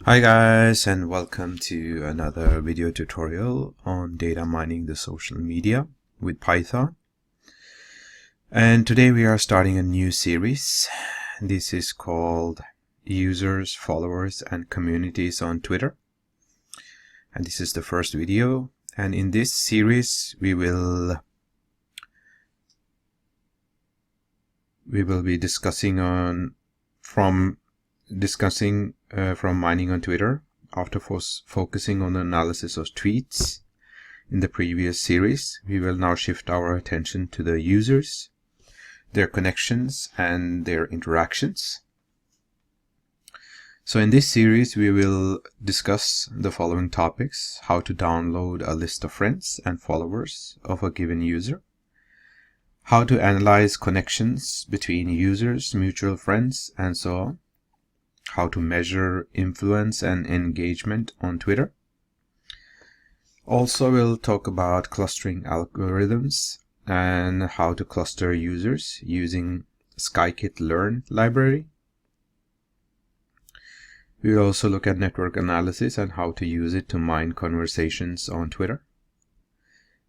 Hi guys, and welcome to another video tutorial on data mining the social media with Python. And today we are starting a new series. This is called Users, Followers, and Communities on Twitter. And this is the first video. And in this series we will be discussing from mining on Twitter after focusing on the analysis of tweets in the previous series. We will now shift our attention to the users, their connections, and their interactions. So in this series we will discuss the following topics: how to download a list of friends and followers of a given user, how to analyze connections between users, mutual friends, and so on, how to measure influence and engagement on Twitter. Also, we'll talk about clustering algorithms and how to cluster users using scikit-learn library. We'll also look at network analysis and how to use it to mine conversations on Twitter.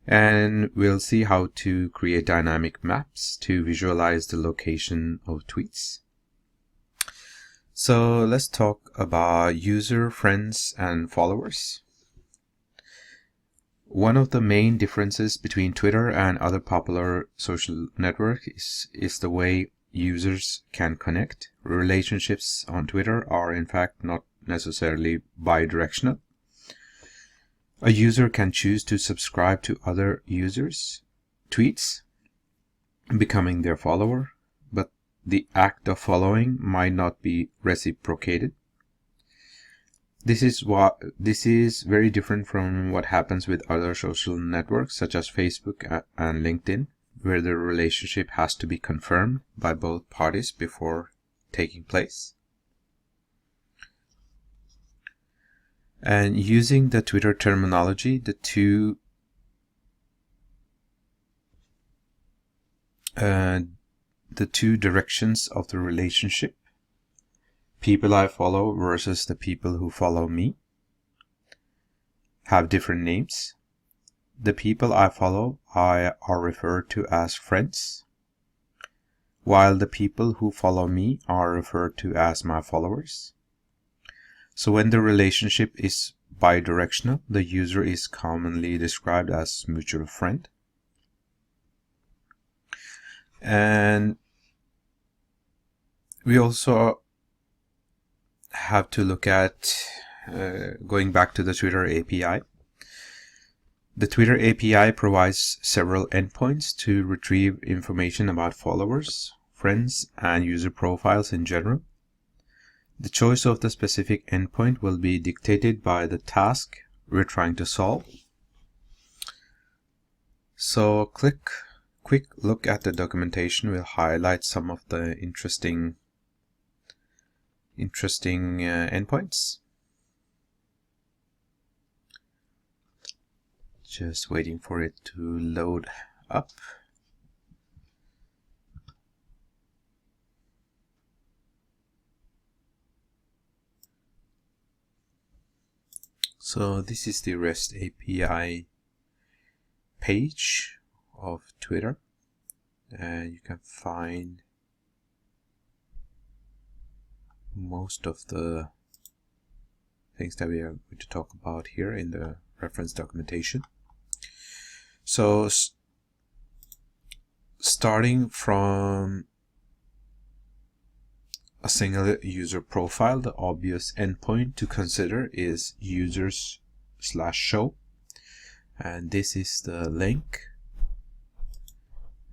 And we'll see how to create dynamic maps to visualize the location of tweets. So let's talk about user, friends, and followers. One of the main differences between Twitter and other popular social networks is the way users can connect. Relationships on Twitter are in fact not necessarily bidirectional. A user can choose to subscribe to other users' tweets, becoming their follower, but the act of following might not be reciprocated. This is very different from what happens with other social networks such as Facebook and LinkedIn, where the relationship has to be confirmed by both parties before taking place. And using the Twitter terminology, the two directions of the relationship, people I follow versus the people who follow me, have different names. The people I follow are referred to as friends, while the people who follow me are referred to as my followers. So when the relationship is bidirectional, the user is commonly described as mutual friend. And we also have to look at going back to the Twitter API. The Twitter API provides several endpoints to retrieve information about followers, friends, and user profiles in general. The choice of the specific endpoint will be dictated by the task we're trying to solve. So quick look at the documentation will highlight some of the interesting endpoints. Just waiting for it to load up. So this is the REST API page of Twitter, and you can find most of the things that we are going to talk about here in the reference documentation. So starting from a single user profile, the obvious endpoint to consider is users/show, and this is the link,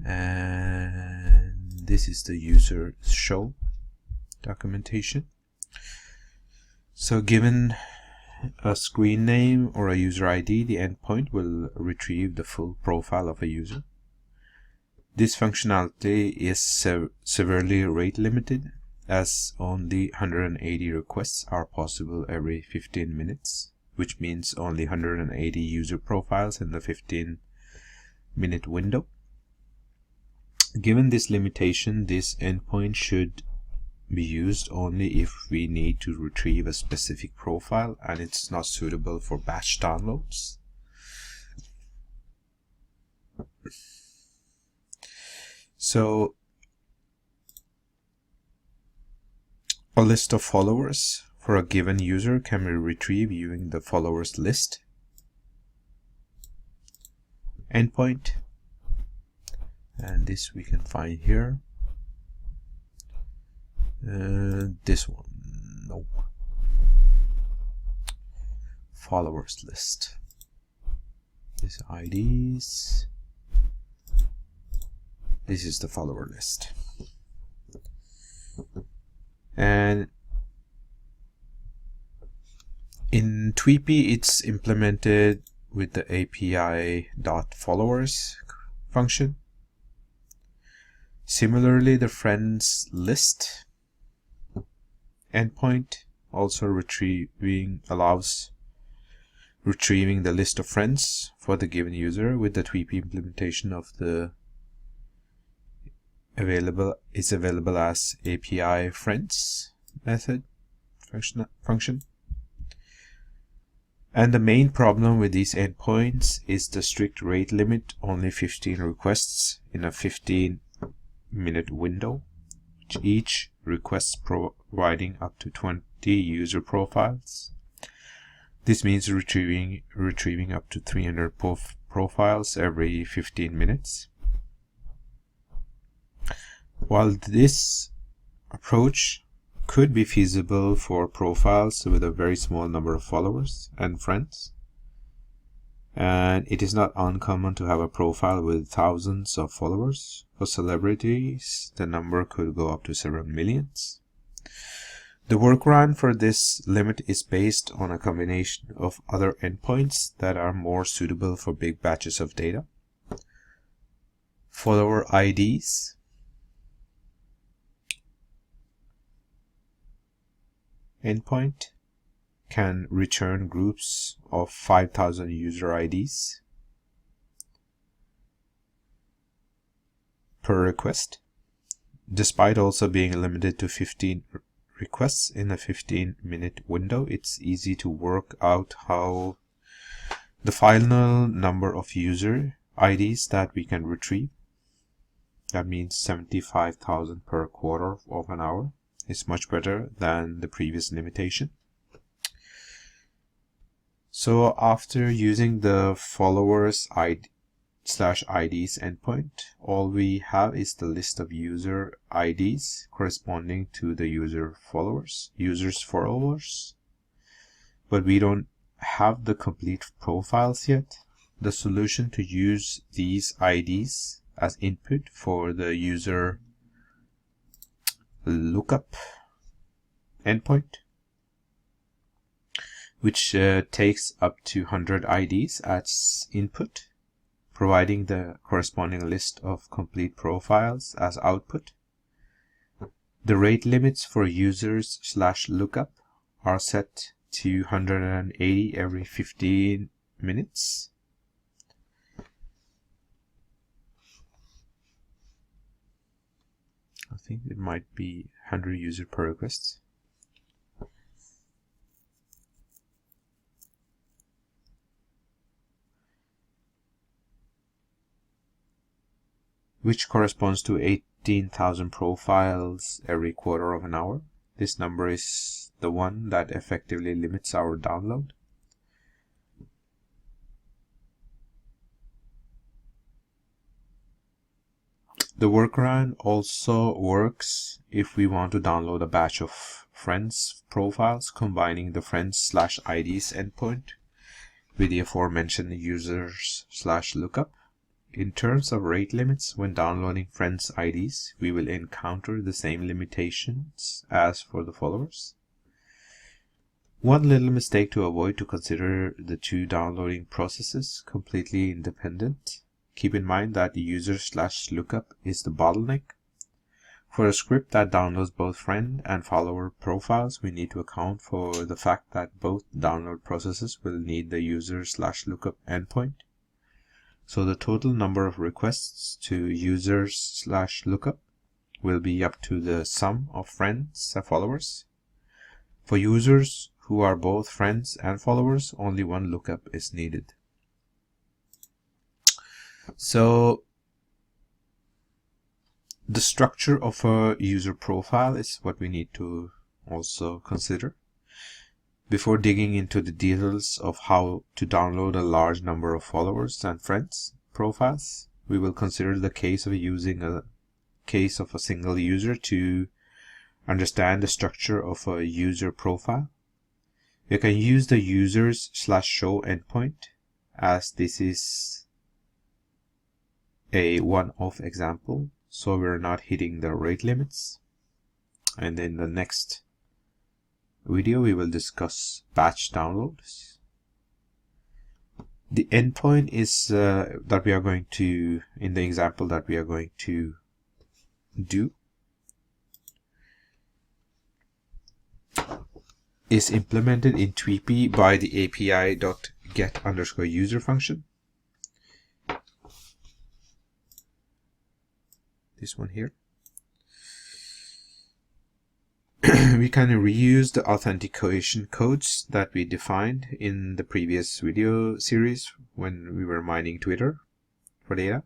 and this is the user show documentation. So given a screen name or a user ID, the endpoint will retrieve the full profile of a user. This functionality is severely rate limited, as only 180 requests are possible every 15 minutes, which means only 180 user profiles in the 15-minute window. Given this limitation, this endpoint should be used only if we need to retrieve a specific profile and it's not suitable for batch downloads. So a list of followers for a given user can be retrieved using the followers list endpoint, and this we can find here. This one, no, followers list. This IDs. This is the follower list, and in Tweepy it's implemented with the API.followers function. Similarly, the friends list endpoint also allows retrieving the list of friends for the given user. With the Tweepy implementation of the is available as API friends method function. And the main problem with these endpoints is the strict rate limit, only 15 requests in a 15-minute window, each request providing up to 20 user profiles. This means retrieving up to 300 profiles every 15 minutes. While this approach could be feasible for profiles with a very small number of followers and friends, and it is not uncommon to have a profile with thousands of followers, for celebrities the number could go up to several millions. The workaround for this limit is based on a combination of other endpoints that are more suitable for big batches of data. Follower IDs, endpoint can return groups of 5,000 user IDs per request, despite also being limited to 15 requests in a 15-minute window. It's easy to work out how the final number of user IDs that we can retrieve. That means 75,000 per quarter of an hour. Is much better than the previous limitation. So after using the followers /IDs endpoint, all we have is the list of user IDs corresponding to the users' followers, but we don't have the complete profiles yet. The solution to use these IDs as input for the user lookup endpoint, which takes up to 100 IDs as input, providing the corresponding list of complete profiles as output. The rate limits for users /lookup are set to 180 every 15 minutes. I think it might be 100 user per request. Which corresponds to 18,000 profiles every quarter of an hour. This number is the one that effectively limits our download. The workaround also works if we want to download a batch of friends profiles, combining the friends /IDs endpoint with the aforementioned users /lookup. In terms of rate limits, when downloading friends IDs, we will encounter the same limitations as for the followers. One little mistake to avoid: to consider the two downloading processes completely independent. Keep in mind that the user /lookup is the bottleneck. For a script that downloads both friend and follower profiles, we need to account for the fact that both download processes will need the user /lookup endpoint. So the total number of requests to users /lookup will be up to the sum of friends and followers. For users who are both friends and followers, only one lookup is needed. So the structure of a user profile is what we need to also consider. Before digging into the details of how to download a large number of followers and friends profiles, we will consider the case of using a case of a single user to understand the structure of a user profile. We can use the users/show endpoint, as this is a one-off example, so we're not hitting the rate limits. And in the next video we will discuss batch downloads. The endpoint is that we are going to, in the example that we are going to do, is implemented in Tweepy by the API.get_user function. This one here. We can reuse the authentication codes that we defined in the previous video series when we were mining Twitter for data,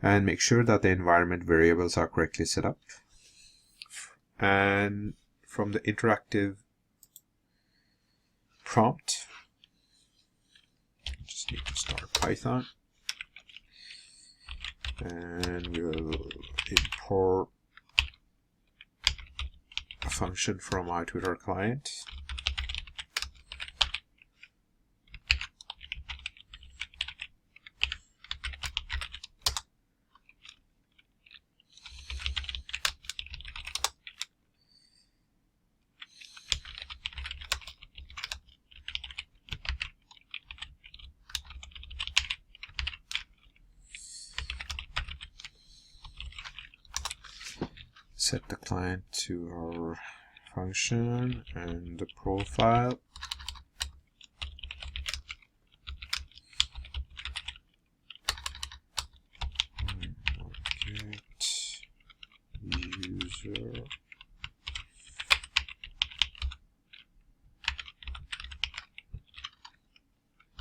and make sure that the environment variables are correctly set up. And from the interactive prompt, just need to start Python, and we will import a function from our Twitter client. Set the client to our function and the profile. Get user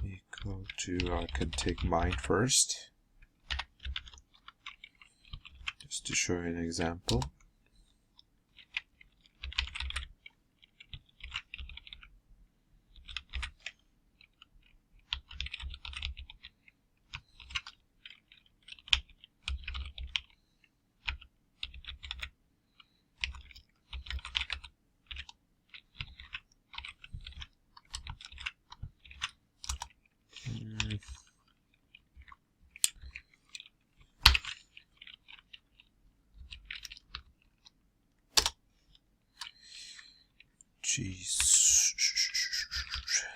equal to, I can take mine first just to show you an example.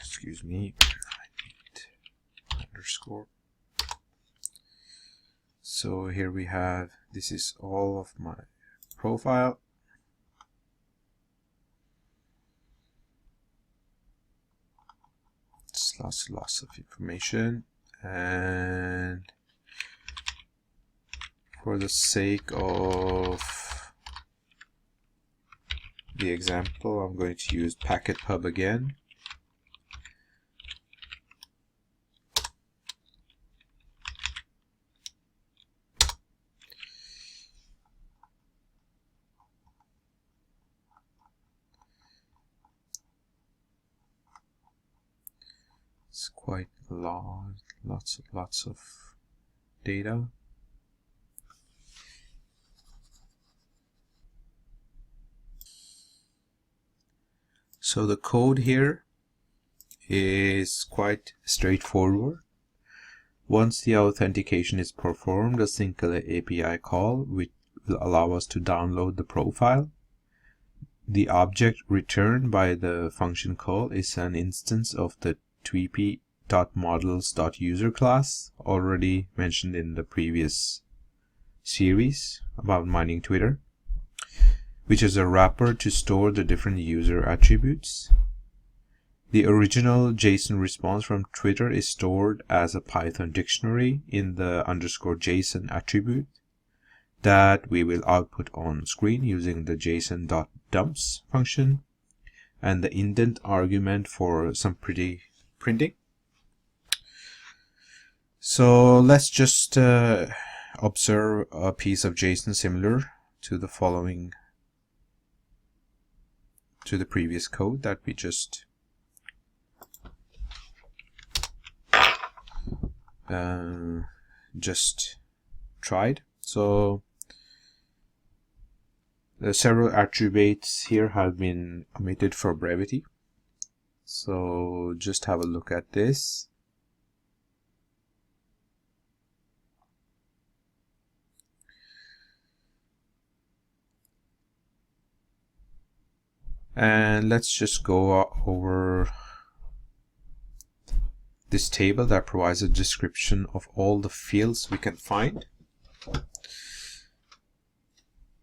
Excuse me, I need underscore. So here we have, this is all of my profile. It's lots of information, and for the sake of the example, I'm going to use packet pub again. It's quite long, lots of data. So the code here is quite straightforward. Once the authentication is performed, a single API call which will allow us to download the profile. The object returned by the function call is an instance of the tweepy.models.user class, already mentioned in the previous series about mining Twitter, which is a wrapper to store the different user attributes. The original JSON response from Twitter is stored as a Python dictionary in the _JSON attribute. that we will output on screen using the JSON.dumps function and the indent argument for some pretty printing. So let's just observe a piece of JSON similar to the following, to the previous code that we just tried. So several attributes here have been omitted for brevity. So just have a look at this. And let's just go over this table that provides a description of all the fields we can find.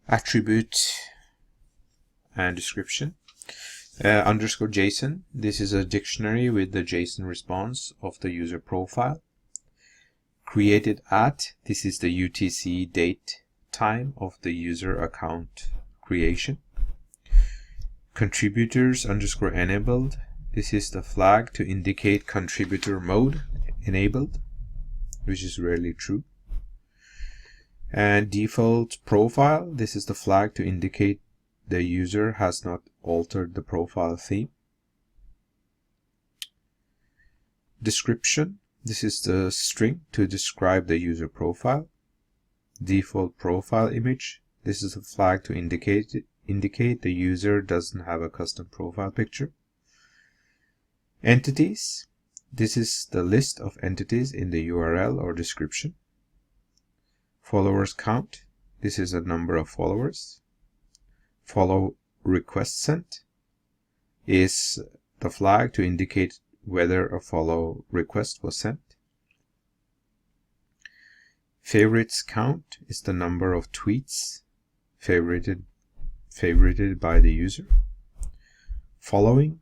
Attribute and description. Underscore JSON. This is a dictionary with the JSON response of the user profile. Created at. This is the UTC date time of the user account creation. Contributors underscore enabled. This is the flag to indicate contributor mode enabled, which is rarely true. And default profile. This is the flag to indicate the user has not altered the profile theme. Description. This is the string to describe the user profile. Default profile image. This is a flag to indicate the user doesn't have a custom profile picture. Entities. This is the list of entities in the URL or description. Followers count. This is a number of followers. Follow request sent is the flag to indicate whether a follow request was sent. Favorites count is the number of tweets favorited by the user. Following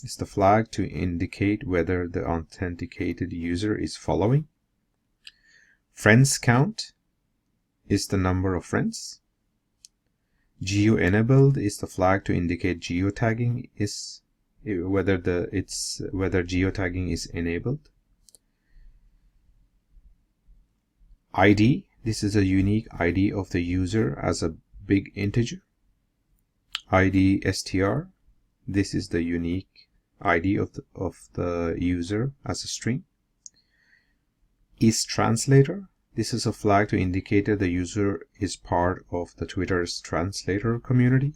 is the flag to indicate whether the authenticated user is following. Friends count is the number of friends. Geo enabled is the flag to indicate geotagging is whether geotagging is enabled. ID. This is a unique ID of the user as a big integer. ID str. This is the unique ID of the user as a string. Is translator. This is a flag to indicate that the user is part of the Twitter's translator community.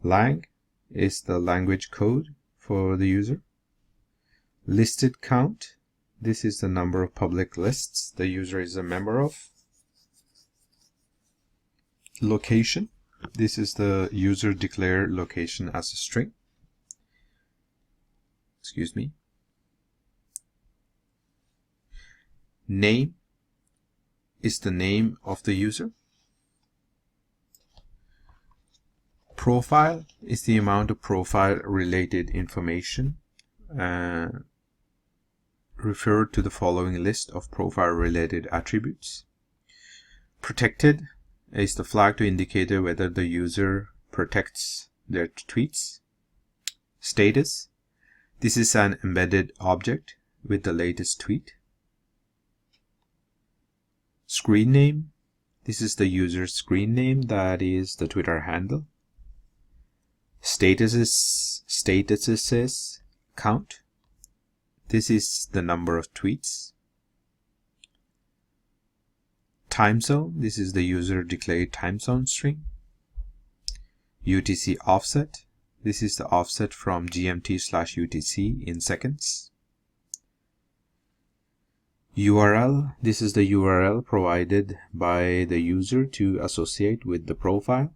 Lang is the language code for the user. Listed count. This is the number of public lists the user is a member of. Location. This is the user declared location as a string. Excuse me. Name is the name of the user. Profile is the amount of profile related information referred to the following list of profile related attributes. Protected is the flag to indicate whether the user protects their tweets. Status. This is an embedded object with the latest tweet. Screen name. This is the user's screen name, that is the Twitter handle. Statuses count. This is the number of tweets. Time zone. This is the user declared time zone string. UTC offset. This is the offset from GMT/UTC in seconds. URL. This is the URL provided by the user to associate with the profile.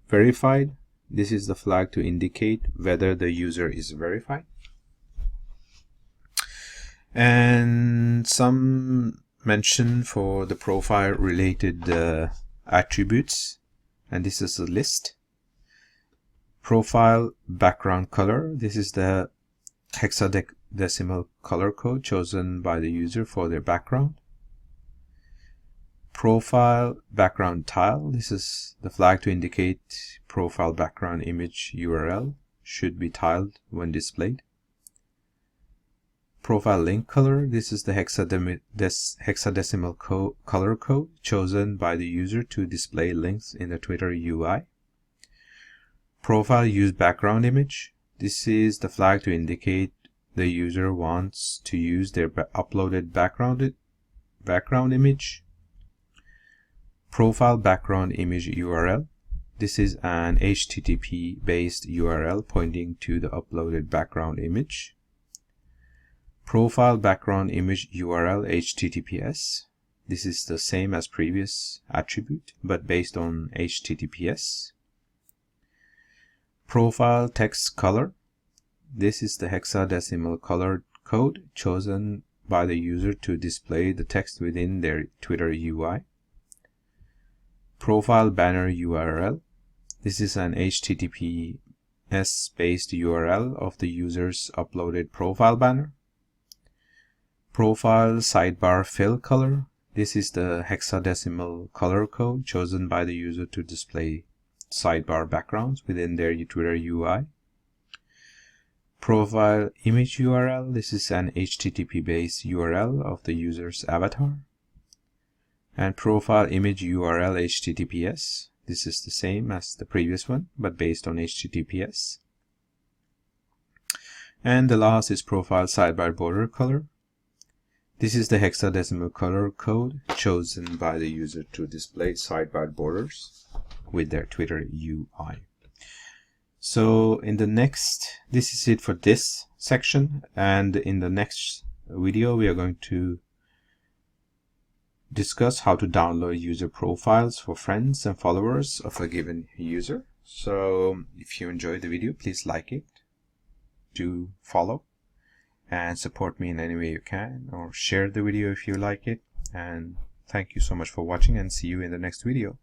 Verified. This is the flag to indicate whether the user is verified. And some mention for the profile related attributes, and this is a list. Profile background color. This is the hexadecimal color code chosen by the user for their background. Profile background tile. This is the flag to indicate profile background image URL should be tiled when displayed. Profile link color. This is the hexadecimal color code chosen by the user to display links in the Twitter UI. Profile use background image. This is the flag to indicate the user wants to use their uploaded background image. Profile background image URL. This is an HTTP based URL pointing to the uploaded background image. Profile background image URL HTTPS. This is the same as previous attribute but based on HTTPS. Profile text color. This is the hexadecimal color code chosen by the user to display the text within their Twitter UI. Profile banner URL. This is an HTTPS based URL of the user's uploaded profile banner. Profile sidebar fill color. This is the hexadecimal color code chosen by the user to display sidebar backgrounds within their Twitter UI. Profile image URL. This is an HTTP based URL of the user's avatar. And profile image URL HTTPS. This is the same as the previous one but based on HTTPS. And the last is profile sidebar border color. This is the hexadecimal color code chosen by the user to display sidebar borders with their Twitter UI. So this is it for this section, and in the next video we are going to discuss how to download user profiles for friends and followers of a given user. So if you enjoyed the video, please like it, do follow, and support me in any way you can, or share the video if you like it. And thank you so much for watching, and see you in the next video.